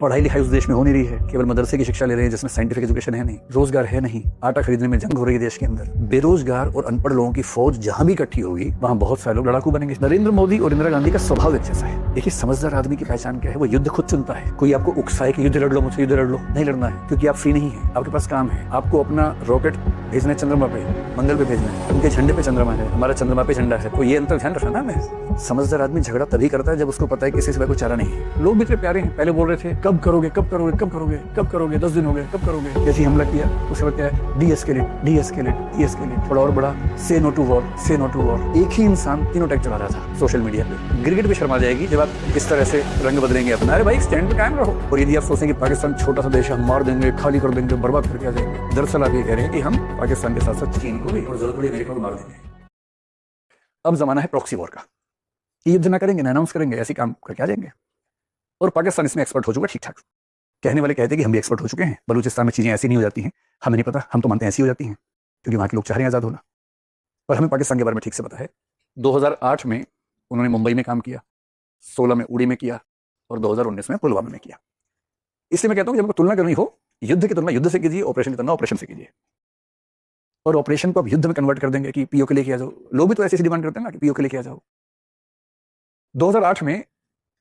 पढ़ाई लिखाई उस देश में हो नहीं रही है, केवल मदरसे की शिक्षा ले रहे हैं जिसमें साइंटिफिक एजुकेशन है नहीं, रोजगार है नहीं, आटा खरीदने में जंग हो रही है देश के अंदर, बेरोजगार और अनपढ़ लोगों की फौज जहां भी इकट्ठी होगी वहां बहुत सारे लोग लड़ाकू बनेंगे। नरेंद्र मोदी और इंदिरा गांधी का स्वभाव एक जैसा है। देखिए, समझदार आदमी की पहचान क्या है? वो युद्ध खुद चुनता है। कोई आपको उकसाए कि युद्ध लड़ लो, मुझसे युद्ध लड़ लो, नहीं लड़ना है, क्योंकि आप फ्री नहीं है, आपके पास काम है। आपको अपना रॉकेट भेजना है चंद्रमा पे, मंगल पे भेजना है, उनके झंडे पे चंद्रमा है, हमारा चंद्रमा पे झंडा है। तो ये अंतर ध्यान रखना ना। मैं समझदार आदमी झगड़ा तभी करता है जब उसको पता है कि किसी से कोई चारा नहीं है। लोग भी इतने प्यारे हैं, पहले बोल रहे थे कब करोगे कब करोगे कब करोगे कब करोगे, 10 दिन हो गए, कब करोगे। जैसे हमला किया उसके बाद क्या है? डीएस्केलेट डीएस्केलेट डीएस्केलेट, थोड़ा और बड़ा, से नो टू वॉर, से नो टू वॉर। एक ही इंसान तीनों टैग चला रहा था सोशल मीडिया पे। गिरगिट भी शर्मा जाएगी जब आप इस तरह से रंग बदलेंगे अपना। अरे भाई, स्टैंड पे कायम रहो। और यदि आप सोचें कि पाकिस्तान छोटा सा देश है, हम मार देंगे, खाली कर देंगे, बर्बाद करके आ जाएंगे, दरअसल आप ये कह रहे हैं कि हम पाकिस्तान के साथ साथ चीन को भी और जरूरत पड़ी अमेरिका को मार देंगे। अब जमाना है प्रॉक्सी वॉर का। युद्ध ना करेंगे, ना अनाउंस करेंगे, ऐसे काम करके आ जाएंगे। और पाकिस्तान इसमें एक्सपर्ट हो चुका ठीक ठाक। कहने वाले कहते हैं कि हम भी एक्सपर्ट हो चुके हैं, बलूचिस्तान में चीजें ऐसी नहीं हो जाती हैं। हमें नहीं पता, हम तो मानते हैं ऐसी हो जाती हैं क्योंकि वहां के लोग चाह रहे हैं आजाद होना। पर हमें पाकिस्तान के बारे में ठीक से पता है। 2008 में उन्होंने मुंबई में काम किया, 16 में उड़ी में किया और 2019 में पुलवामा में किया। इसलिए मैं कहता हूँ कि जब आपको तुलना करनी हो, युद्ध की तुलना युद्ध से कीजिए, ऑपरेशन की तुलना ऑपरेशन से कीजिए। और ऑपरेशन को आप युद्ध में कन्वर्ट कर देंगे कि पीओ के लिए किया जाओ। लोग भी तो ऐसी डिमांड करते हैं ना कि पीओ के लिए किया जाओ। 2008 में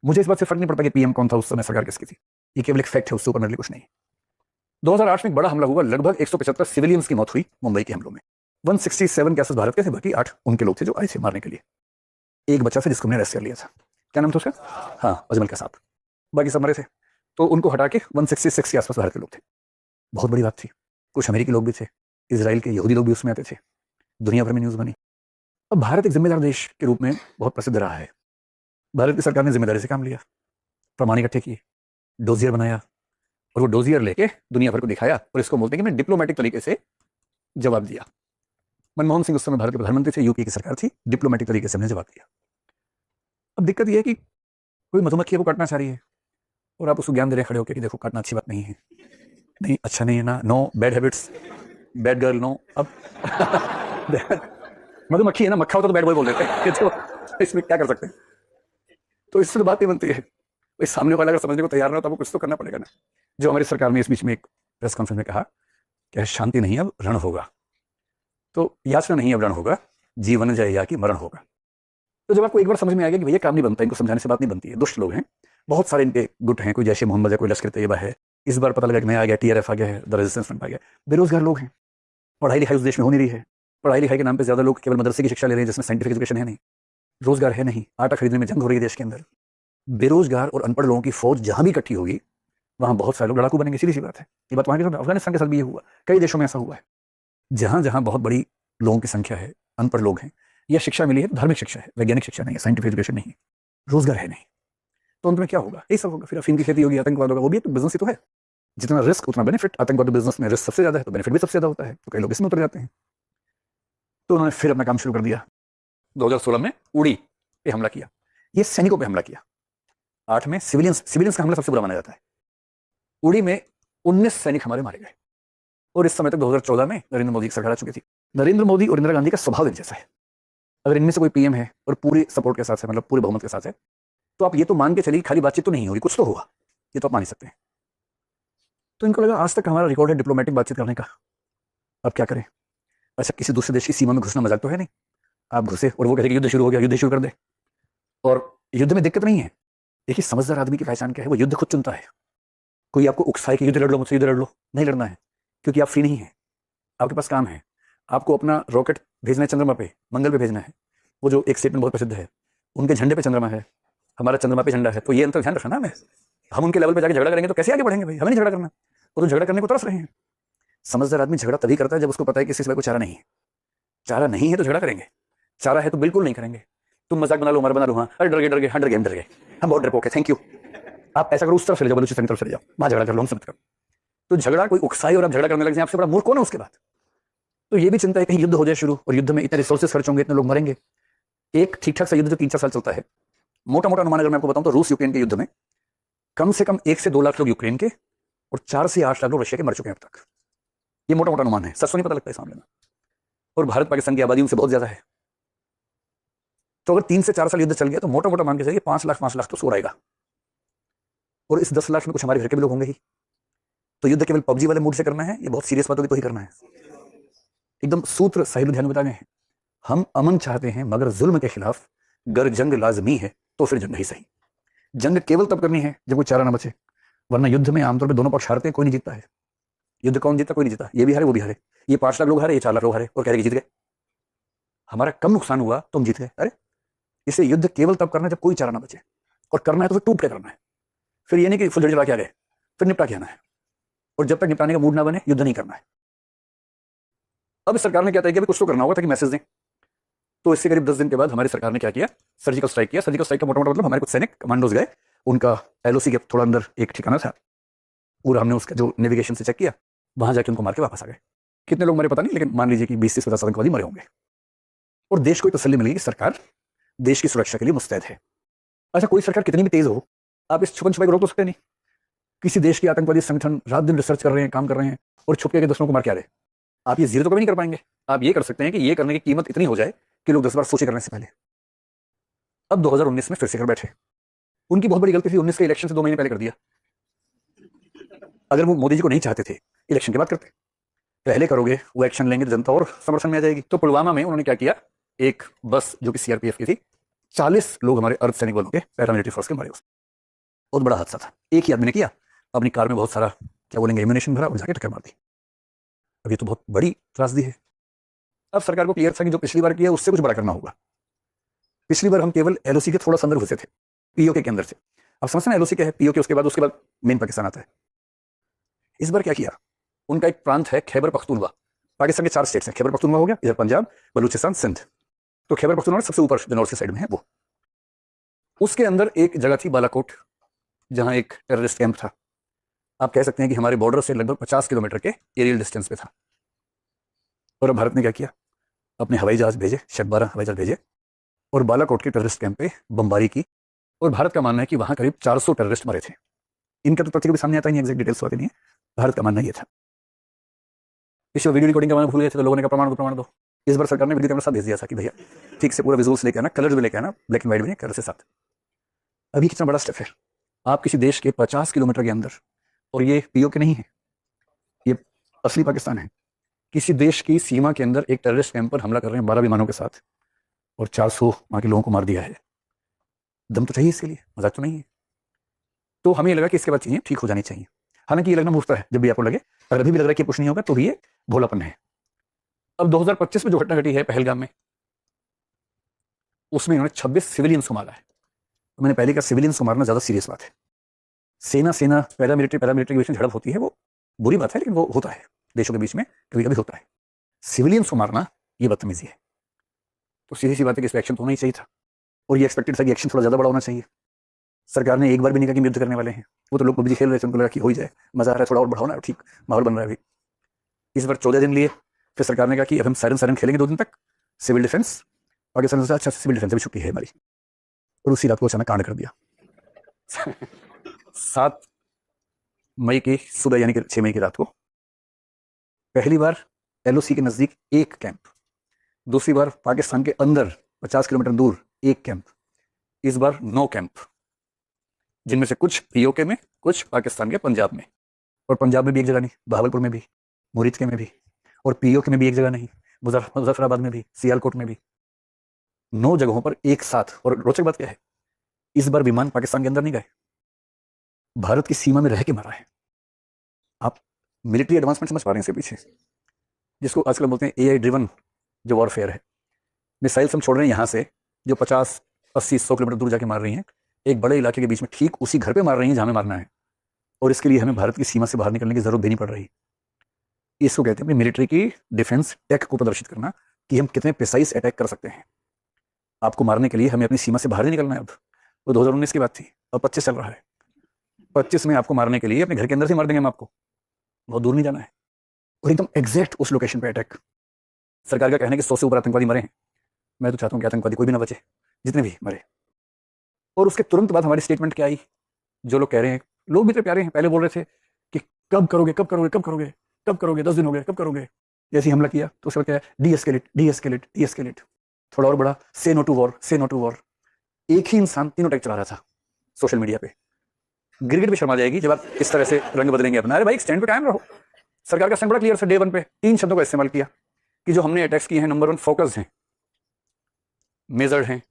मुझे इस बात से फर्क नहीं पड़ता कि पीएम कौन था उस समय, सरकार किसकी थी। ये केवल एक फैक्ट है, उससे ऊपर मेरे लिए कुछ नहीं। 2008 में एक बड़ा हमला हुआ, लगभग 175 सिविलियंस की मौत हुई मुंबई के हमलों में। 167 केसेस भारत के थे, बाकी 8 उनके लोग थे जो आए थे मारने के लिए। एक बच्चा था जिसको हमने अरेस्ट कर लिया था। क्या नाम था उसका? हाँ, अजमल का साहब। बाकी सब मरे थे, तो उनको हटा के 166 के आसपास भारत के लोग थे। बहुत बड़ी बात थी। कुछ अमेरिकी लोग भी थे, इजराइल के यहूदी लोग भी उसमें आते थे। दुनिया भर में न्यूज़ बनी। अब भारत एक जिम्मेदार देश के रूप में बहुत प्रसिद्ध रहा है। भारत की सरकार ने जिम्मेदारी से काम लिया, प्रमाण इकट्ठे किए, डोजियर बनाया और वो डोजियर लेके दुनिया भर को दिखाया। और इसको बोलते हैं कि मैं डिप्लोमेटिक तरीके से जवाब दिया। मनमोहन सिंह उस समय भारत के प्रधानमंत्री थे, यूपी की सरकार थी, डिप्लोमेटिक तरीके से हमने जवाब दिया। अब दिक्कत यह है कि कोई मधुमक्खी को काटना चाह रही है और आप उसको ज्ञान दे रहे खड़े होकर कि देखो काटना अच्छी बात नहीं है, नहीं अच्छा नहीं है ना, no bad habits, bad girl no. अब मधुमक्खी है ना, मक्खा होता तो बैड बॉय बोल देते हैं, तो इसमें क्या कर सकते हैं। तो इससे तो बात नहीं बनती है। इस सामने वाला अगर समझने को तैयार ना हो तो आपको कुछ तो करना पड़ेगा ना। जो हमारी सरकार ने इस बीच में एक प्रेस कॉन्फ्रेंस में कहा कि शांति नहीं अब रण होगा। तो याचना नहीं अब रण होगा, जीवन जाए या कि मरण होगा। तो जब आपको एक बार समझ में आ गया कि भैया काम नहीं बनता, इनको समझाने से बात नहीं बनती है, दुष्ट लोग हैं, बहुत सारे इनके गुट हैं, कोई जैश ए मोहम्मद है, कोई लश्कर तैयबा है, इस बार पता लगा कि नया आ गया, टीआरएफ आ गया है, द रेजिस्टेंस फ्रंट आ गया। बेरोजगार लोग हैं, पढ़ाई लिखाई उस देश में हो नहीं रही है, पढ़ाई लिखाई के नाम पे ज्यादा लोग केवल मदरसे की शिक्षा ले रहे हैं जिसमें साइंटिफिक एजुकेशन है नहीं, रोजगार है नहीं, आटा खरीदने में जंग हो रही है देश के अंदर, बेरोजगार और अनपढ़ लोगों की फौज जहां भी इकट्ठी होगी वहां बहुत सारे लोग लड़ाकू बनेंगे। सीधी सी बात है। ये बात वहां के साथ, अफगानिस्तान के साथ भी ये हुआ, कई देशों में ऐसा हुआ है। जहां जहां बहुत बड़ी लोगों की संख्या है, अनपढ़ लोग हैं, या शिक्षा मिली है तो धार्मिक शिक्षा है, वैज्ञानिक शिक्षा नहीं है, साइंटिफिक एजुकेशन नहीं है, रोजगार है नहीं, तो अंत में क्या होगा? यही सब होगा। फिर अफीम की खेती होगी, आतंकवाद होगा, वो भी तो बिजनेस ही तो है। जितना रिस्क उतना बेनिफिट। आतंकवाद बिजनेस में रिस्क सबसे ज्यादा है तो बेनिफिट भी सबसे ज्यादा होता है, तो कई लोग इसमें उतर जाते हैं। तो उन्होंने फिर अपना काम शुरू कर दिया। 2016 में उड़ी पे हमला किया, ये सैनिकों पे हमला किया। 8 में सिविलियंस का हमला सबसे बुरा माना जाता है। उड़ी में 19 सैनिक हमारे मारे गए। और इस समय तक 2014 में नरेंद्र मोदी की सरकार आ चुकी थी। नरेंद्र मोदी और इंदिरा गांधी का स्वभाव एक जैसा है। अगर इनमें से कोई पीएम है और पूरी सपोर्ट के साथ है, मतलब पूरे बहुमत के साथ है, तो आप ये तो मान के चलिए खाली बातचीत तो नहीं होगी, कुछ तो होगा, ये तो आप मान ही सकते हैं। तो इनको लगा आज तक हमारा रिकॉर्ड है डिप्लोमेटिक बातचीत करने का, अब क्या करें। अच्छा, किसी दूसरे देश की सीमा में घुसना मजाक तो है नहीं। आप घुसे और वो कहते कि युद्ध शुरू हो गया, युद्ध शुरू कर दे। और युद्ध में दिक्कत नहीं है। देखिए, समझदार आदमी की पहचान क्या है? वो युद्ध खुद चुनता है। कोई आपको उकसाए कि युद्ध लड़ लो, मुझसे युद्ध लड़ लो, नहीं लड़ना है, क्योंकि आप फ्री नहीं है, आपके पास काम है। आपको अपना रॉकेट भेजना है चंद्रमा पे, मंगल पे भेजना है। वो जो एक स्टेटमेंट बहुत प्रसिद्ध है, उनके झंडे पे चंद्रमा है, हमारा चंद्रमा पे झंडा है। तो ये अंतर ध्यान रखना। मैं हम उनके लेवल पे जाके झगड़ा करेंगे तो कैसे आगे बढ़ेंगे भाई? हमें नहीं झगड़ा करना, वो तो झगड़ा करने को तरस रहे हैं। समझदार आदमी झगड़ा तभी करता है जब उसको पता है कि किसी को चारा नहीं है। चारा नहीं है तो झगड़ा करेंगे, चारा है तो बिल्कुल नहीं करेंगे। तुम मजाक बना लो, हमारा बना लो, हाँ अरे डर गए हम डर गए, हम बहुत डरपोक है, थैंक यू। आप ऐसा करो, उस तरफ चले जाओ, बलूचिस्तान की तरफ चले जाओ, वहां झगड़ा कर लो, हम समझ करो। तो झगड़ा कोई उकसाई और आप झगड़ा करने लग जाए, आपसे बड़ा मूर्ख कौन है उसके बाद? तो ये भी चिंता है कहीं युद्ध हो जाए शुरू, और युद्ध में इतने रिसोर्सेस खर्च होंगे, इतने लोग मरेंगे। एक ठीक ठाक सा युद्ध जो 3-4 साल चलता है, मोटा मोटा अनुमान अगर मैं आपको बताऊं तो रूस यूक्रेन के युद्ध में कम से कम 1 से 2 लाख लोग यूक्रेन के और 4 से 8 लाख लोग रशिया के मर चुके हैं अब तक। ये मोटा मोटा अनुमान है, सच तो नहीं पता लगता इस मामले में। और भारत पाकिस्तान की आबादी उनसे बहुत ज्यादा है। तो अगर 3 से 4 साल युद्ध चल गया तो मोटा मोटा मान के चलिए 5 लाख तो सो रहेगा। और इस 10 लाख में कुछ हमारे घर के भी लोग होंगे ही। तो युद्ध केवल पबजी वाले मूड से करना है, ये बहुत सीरियस बात होगी तो ही करना है। एकदम सूत्र साहिब ध्यान में बता गए हैं। हम अमन चाहते हैं मगर जुल्म के खिलाफ गर जंग लाजमी है तो फिर जंग ही सही। जंग केवल तब करनी है जब कोई चारा ना बचे, वरना युद्ध में आमतौर पर दोनों पक्ष हारते हैं, कोई नहीं जीतता है। युद्ध कौन जीता? कोई नहीं जीता। ये भी हारे वो भी हारे, ये 5 लाख लोग हारे, ये 4 लाख लोग हारे और कह रहे कि जीत गए। हमारा कम नुकसान हुआ तो हम जीत गए। अरे इसे युद्ध केवल तब करना है जब कोई चारा ना बचे, और करना है तो फिर टूट के करना है। फिर ये नहीं कि फुलझड़ी चला के आ गए, फिर निपटा के आना है। और जब तक निपटाने का मूड ना बने युद्ध नहीं करना है। अब सरकार ने क्या तय किया, कुछ तो करना होगा ताकि मैसेज दें। तो इससे करीब 10 दिन के बाद हमारी सरकार ने क्या किया, सर्जिकल स्ट्राइक किया। सर्जिकल स्ट्राइक का मोटा मोटा मतलब हमारे कुछ सैनिक कमांडोज गए, उनका एलओसी के थोड़ा अंदर एक ठिकाना था, पूरा हमने उसका जो नेविगेशन से चेक किया, वहां जाके उनको मार के वापस आ गए। कितने लोग मरे पता नहीं, लेकिन मान लीजिए कि 20 से 50 आतंकवादी मरे होंगे। और देश को तसल्ली मिली कि सरकार देश की सुरक्षा के लिए मुस्तैद है। अच्छा, कोई सरकार कितनी भी तेज हो, आप इस छुपन छुपाई को रोक तो सकते नहीं। किसी देश के आतंकवादी संगठन रात दिन रिसर्च कर रहे हैं, काम कर रहे हैं, और छुपके के दुश्मनों को मार के आ रहे। आप ये जीरो तो कभी नहीं कर पाएंगे। आप ये कर सकते हैं कि ये करने की कीमत इतनी हो जाए कि लोग 10 बार सोचे करने से पहले। अब 2019 में फिर से कर बैठे। उनकी बहुत बड़ी गलती थी, 19 के इलेक्शन से 2 महीने पहले कर दिया। अगर वो मोदी जी को नहीं चाहते थे, इलेक्शन के बाद करते। पहले करोगे वो एक्शन लेंगे, जनता और समर्थन में आ जाएगी। तो पुलवामा में उन्होंने क्या किया, एक बस जो कि सीआरपीएफ की थी, 40 लोग हमारे अर्धसैनिक बलों के पैरामिलिट्री फोर्स के मारे। बहुत बड़ा हादसा था। एक ही आदमी ने किया, अपनी कार में बहुत सारा क्या बोलेंगे एम्यूनेशन भरा और जाके टक्कर मार दी। अब ये तो बहुत बड़ी त्रासदी है। अब सरकार को क्लियर था कि जो पिछली बार किया उससे कुछ बड़ा करना होगा। पिछली बार हम केवल एलओसी के थोड़ा सा अंदर घुसे थे, पीओके के अंदर थे। अब समझते हैं एलओसी क्या है, पीओके उसके बाद मेन पाकिस्तान आता है। इस बार क्या किया, उनका एक प्रांत है खैबर पख्तूनवा। पाकिस्तान के 4 स्टेट्स हैं, खैबर पख्तूनवा हो गया, इधर पंजाब, बलूचिस्तान, सिंध। तो खैबर पख्तूनवा सबसे ऊपर जो नॉर्थ की साइड में है वो। उसके अंदर एक जगह थी बालाकोट, जहां एक टेररिस्ट कैंप था। आप कह सकते हैं कि हमारे बॉर्डर से लगभग 50 किलोमीटर के एरियल डिस्टेंस पे था। और अब भारत ने क्या किया, अपने हवाई जहाज भेजे, शब 12 हवाई जहाज भेजे, और बालाकोट के टेररिस्ट कैंप पे बमबारी की। और भारत का मानना है कि वहां करीब 400 टेररिस्ट मरे थे। इनका तो तथ्य भी सामने आता ही नहीं, एग्जैक्ट डिटेल्स आती नहीं है। भारत का मानना ये था। पिछले वीडियो रिकॉर्डिंग करवाना भूल गए थे, तो लोगों ने कहा प्रमाण दो। इस बार सरकार ने वीडियो कैमरा साथ भेज दिया था कि भैया ठीक से पूरा विजुअल्स लेके आना, कलर्स भी लेके आना, ब्लैक एंड व्हाइट भी नहीं, कलर से साथ। अभी कितना बड़ा स्टेप है, आप किसी देश के 50 किलोमीटर के अंदर, और ये पीओके नहीं है, ये असली पाकिस्तान है, किसी देश की सीमा के अंदर एक टेररिस्ट कैंप पर हमला कर रहे हैं 12 विमानों के साथ, और 400 वहां के लोगों को मार दिया है। दम तो चाहिए इसके लिए, मजाक तो नहीं है। तो हमें लगा कि इसके बाद चीजें ठीक हो जानी चाहिए। हालांकि ये लगना मुफ्त है, जब भी आपको लगे, अगर अभी भी लग रहा है कि कुछ नहीं होगा तो भी ये भोलापन है। अब 2025 में जो घटना घटी है पहलगाम में, उसमें इन्होंने 26 सिविलियंस को मारा है। तो मैंने पहले कहा सिविलियंस को मारना ज्यादा सीरियस बात है। सेना पैरामिलिट्री के बीच में झड़प होती है, वो बुरी बात है, लेकिन वो होता है देशों के बीच में, कभी कभी होता है। सिविलियंस को मारना ये बदतमीजी है। तो सीधी सी बात है कि इस पर एक्शन तो होना ही चाहिए था, और ये एक्सपेक्टेड था कि एक्शन थोड़ा ज्यादा बड़ा होना चाहिए। सरकार ने एक बार भी नहीं कहा कि युद्ध करने वाले हैं। वो तो लोग पबजी खेल रहे थे, उनको लगा कि हो ही जाए, मजा आ रहा है, थोड़ा और बढ़ाओ ना, ठीक माहौल बन रहा है अभी। इस बार 14 दिन लिए, फिर सरकार ने कहा कि अब हम सायरन खेलेंगे 2 दिन तक, सिविल डिफेंस। पाकिस्तान से अच्छा सिविल डिफेंस भी छुट्टी है हमारी, और उसी रात को अचानक कांड कर दिया। 7 मई की सुबह यानी कि 6 मई की रात को पहली बार एलओसी के नजदीक एक कैंप, दूसरी बार पाकिस्तान के अंदर 50 किलोमीटर दूर एक कैंप, इस बार 9 कैंप, जिनमें से कुछ पीओके में, कुछ पाकिस्तान के पंजाब में। और पंजाब में भी एक जगह नहीं, बहावलपुर में भी, मुरीदके में भी, और पीओके में भी एक जगह नहीं, मुजफ्फराबाद में भी, सियालकोट में भी। 9 जगहों पर एक साथ। और रोचक बात क्या है, इस बार विमान पाकिस्तान के अंदर नहीं गए, भारत की सीमा में रह के मारा है। आप मिलिट्री एडवांसमेंट समझ पा रहे हैं इसके पीछे, जिसको आजकल बोलते हैं एआई ड्रिवन जो वॉरफेयर है। मिसाइल्स हम छोड़ रहे हैं यहाँ से, जो 50, 80, 100 किलोमीटर दूर जाके मार रही हैं, एक बड़े इलाके के बीच में ठीक उसी घर पे मार रही हैं जहां हमें मारना है। और इसके लिए हमें भारत की सीमा से बाहर निकलने की जरूरत भी नहीं पड़ रही। इसको कहते हैं अपनी मिलिट्री की डिफेंस टेक को प्रदर्शित करना, कि हम कितने प्रिसाइज अटैक कर सकते हैं। आपको मारने के लिए हमें अपनी सीमा से बाहर नहीं निकलना है। अब वो 2019 की बात थी, अब 25 चल रहा है। 25 में आपको मारने के लिए अपने घर के अंदर से मार देंगे हम आपको, बहुत दूर नहीं जाना है। और एकदम एग्जैक्ट उस लोकेशन पे अटैक। सरकार का कहना है कि 100 से ऊपर आतंकवादी मरे हैं। मैं तो चाहता हूँ कि आतंकवादी कोई भी ना बचे, जितने भी मरे। और उसके तुरंत बाद हमारी स्टेटमेंट क्या आई, जो लोग कह रहे हैं, लोग भी तो प्यारे हैं, पहले बोल रहे थे कि कब करोगे कब करोगे कब करोगे कब करोगे, 10 दिन हो गए कब करोगे। जैसे ही हमला किया तो उसके बाद क्या है, डी-एस्केलेट, थोड़ा और बड़ा, से नो टू वॉर। एक ही इंसान तीनों टैग चला रहा था सोशल मीडिया पे। गिरगिट भी शर्मा जाएगी जब आप इस तरह से रंग बदलेंगे अपना। अरे भाई स्टैंड पे कायम रहो। सरकार का स्टैंड बड़ा क्लियर से डे वन पे 3 शब्दों का इस्तेमाल किया कि जो हमने अटैक्स किए हैं, नंबर 1 फोकस्ड हैं, मेजर्ड हैं,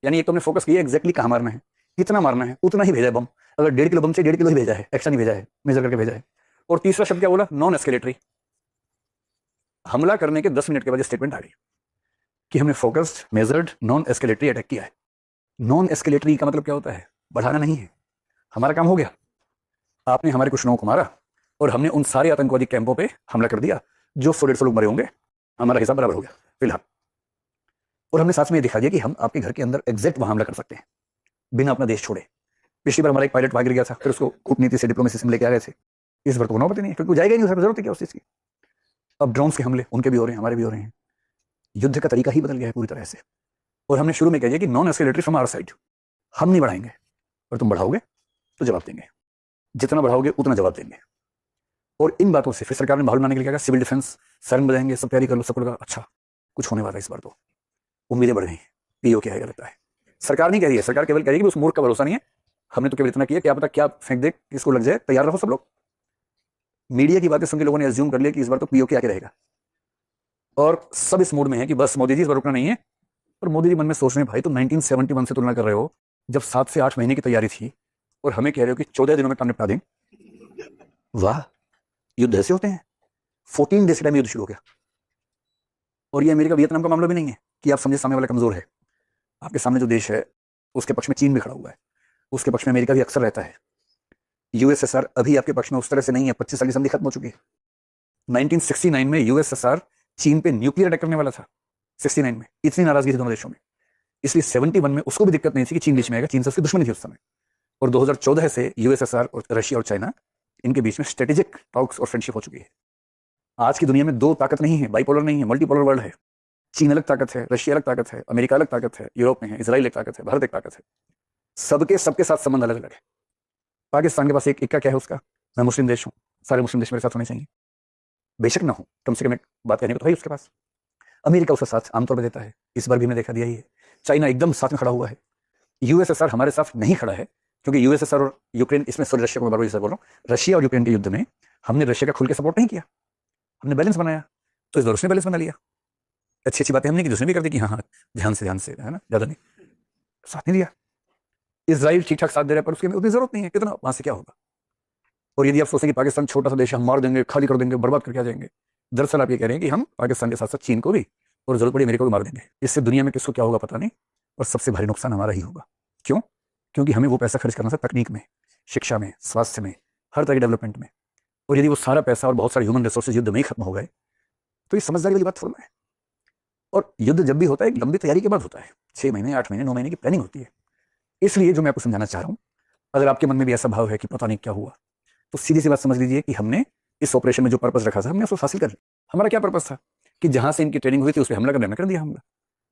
यानी एक तो हमने फोकस किया एग्जैक्टली कहाँ मारना है, कितना मारना है, उतना ही भेजा है बम। अगर 1.5 किलो बम से 1.5 किलो ही भेजा है, एक्स्ट्रा नहीं भेजा है, मेजर करके भेजा है। और तीसरा शब्द क्या बोला, नॉन एस्केलेटरी। हमला करने के 10 मिनट के बाद स्टेटमेंट आ गई कि हमने focused, measured, non escalatory attack किया है। नॉन एस्केलेटरी का मतलब क्या होता है, बढ़ाना नहीं है। हमारा काम हो गया, आपने हमारे कुछ लोगों को मारा और हमने उन सारे आतंकवादी कैंपों पे हमला कर दिया, जो 100-150 लोग मरे होंगे, हमारा हिसाब बराबर हो गया फिलहाल। और हमने साथ में ये दिखा दिया कि हम आपके घर के अंदर एग्जैक्ट वहां हमला कर सकते हैं बिना अपना देश छोड़े। पिछली बार हमारा एक पायलट वहां गिर गया था, फिर उसको कूटनीति से, डिप्लोमेसी से लेके आ गए थे। इस बार तो नौबत नहीं है, क्योंकि वो जाएगा ही नहीं, जरूरत है क्या उस चीज की। अब ड्रोन्स के हमले उनके भी हो रहे हैं, हमारे भी हो रहे हैं। युद्ध का तरीका ही बदल गया है पूरी तरह से। और हमने शुरू में कह दिया कि non escalatory from our side, हम नहीं बढ़ाएंगे और तुम बढ़ाओगे तो जवाब देंगे, जितना बढ़ाओगे उतना जवाब देंगे। और इन बातों से फिर सरकार ने माहौल बनाने के लिए कहा सिविल डिफेंस, सायरन बजाएंगे, सब तैयारी कर लो, सबको लगा अच्छा कुछ होने वाला है इस बार, तो उम्मीदें बढ़ गई। पीओ क्या है लगता है, सरकार नहीं कह रही है, सरकार केवल कह रही है कि उस मूर्ख का भरोसा नहीं है, हमने तो केवल इतना किया, क्या पता क्या फेंक दे, किसको लग जाए, तैयार रहो सब लोग। मीडिया की बातें सुन के लोगों ने अज्यूम कर लिया कि इस बार तो पीओ क्या रहेगा, और सब इस मूड में है कि बस मोदी जी इस बार रुकना नहीं है। और मोदी जी मन में सोच रहे हैं भाई तुम 1971 से तुलना कर रहे हो, जब 7 से 8 महीने की तैयारी थी, और हमें कह रहे हो कि 14 दिनों में काम निपटा दें। वाह, युद्ध ऐसे होते हैं। 14 डेज के टाइम युद्ध शुरू हो गया। और ये अमेरिका वियतनाम का मामला भी नहीं है कि आप समझे सामने वाला कमजोर है। आपके सामने जो देश है उसके पक्ष में चीन भी खड़ा हुआ है, उसके पक्ष में अमेरिका भी अक्सर रहता है। यूएसएसआर अभी आपके पक्ष में उस तरह से नहीं है, 25 साल की संधि खत्म हो चुकी है। 1969 में यूएसएसआर चीन पे न्यूक्लियर अटैक करने वाला था, 69 में इतनी नाराजगी थी दोनों देशों में, इसलिए 71 में उसको भी दिक्कत नहीं थी कि चीन बीच में आएगा, चीन से उसकी दुश्मनी थी उस समय। और 2014 से यूएसएसआर और रशिया और चाइना, इनके बीच में स्ट्रेटेजिक टॉक्स और फ्रेंडशिप हो चुकी है। आज की दुनिया में दो ताकत नहीं है, बाइपोलर नहीं है, मल्टीपोलर वर्ल्ड है। चीन अलग ताकत है, रशिया अलग ताकत है, अमेरिका अलग ताकत है, यूरोप में है, इसराइल एक ताकत है, भारत एक ताकत है। सबके साथ संबंध अलग अलग है। पाकिस्तान के पास एक इक्का क्या है उसका, मैं मुस्लिम देश हूँ, सारे मुस्लिम देश मेरे साथ होने चाहिए, बेशक ना हो, कम से कम एक बात कहने को तो है उसके पास। अमेरिका उसका साथ आमतौर पर देता है, इस बार भी हमने देखा दिया ही है। चाइना एकदम साथ में खड़ा हुआ है। यूएसएसआर हमारे साथ नहीं खड़ा है, क्योंकि यूएसएसआर और यूक्रेन, इसमें सॉरी रशिया को मैं बार-बार बोल रहा हूँ, रशिया और यूक्रेन के युद्ध में हमने रशिया का खुल के सपोर्ट नहीं किया, हमने बैलेंस बनाया। तो इस बार उसने बैलेंस बना लिया, अच्छी बातें हमने की, दूसरे भी कर दी कि हाँ ध्यान से है ना, ज्यादा नहीं, साथ नहीं दिया। इसराइल ठीक ठाक साथ दे रहा है, पर उसकी उतनी जरूरत नहीं है, कितना वहां से क्या होगा। और यदि आप सोचें कि पाकिस्तान छोटा सा देश, हम मार देंगे, खाली कर देंगे, बर्बाद करके आ जाएंगे, दरअसल आप ये कह रहे हैं कि हम पाकिस्तान के साथ साथ चीन को भी और जरूरत पड़ी अमेरिका को मार देंगे। इससे दुनिया में किसको क्या होगा पता नहीं, और सबसे भारी नुकसान हमारा ही होगा। क्यों? क्योंकि हमें वो पैसा खर्च करना था तकनीक में, शिक्षा में, स्वास्थ्य में, हर तरह के डेवलपमेंट में। और यदि वो सारा पैसा और बहुत सारे ह्यूमन रिसोर्सेज युद्ध में ही खत्म हो गए, तो ये समझदारी वाली बात थोड़ा है। और युद्ध जब भी होता है एक लंबी तैयारी के बाद होता है, 6 महीने, 8 महीने, 9 महीने की प्लानिंग होती है। इसलिए जो मैं आपको समझाना चाह रहा हूँ, अगर आपके मन में भी ऐसा भाव है कि पता नहीं क्या हुआ, तो सीधी सी बात समझ लीजिए कि हमने इस ऑपरेशन में जो पर्पस रखा था, हमने उसको हासिल कर लिया। हमारा क्या पर्पस था कि जहां से इनकी ट्रेनिंग हुई थी उस पर हमला करने में कर दिया हमला,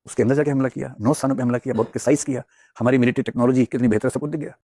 उसके अंदर जाके हमला किया, 9 स्थानों पर हमला किया, बहुत प्रिसाइज किया, हमारी मिलिट्री टेक्नोलॉजी कितनी बेहतर सब कुछ दिख गया।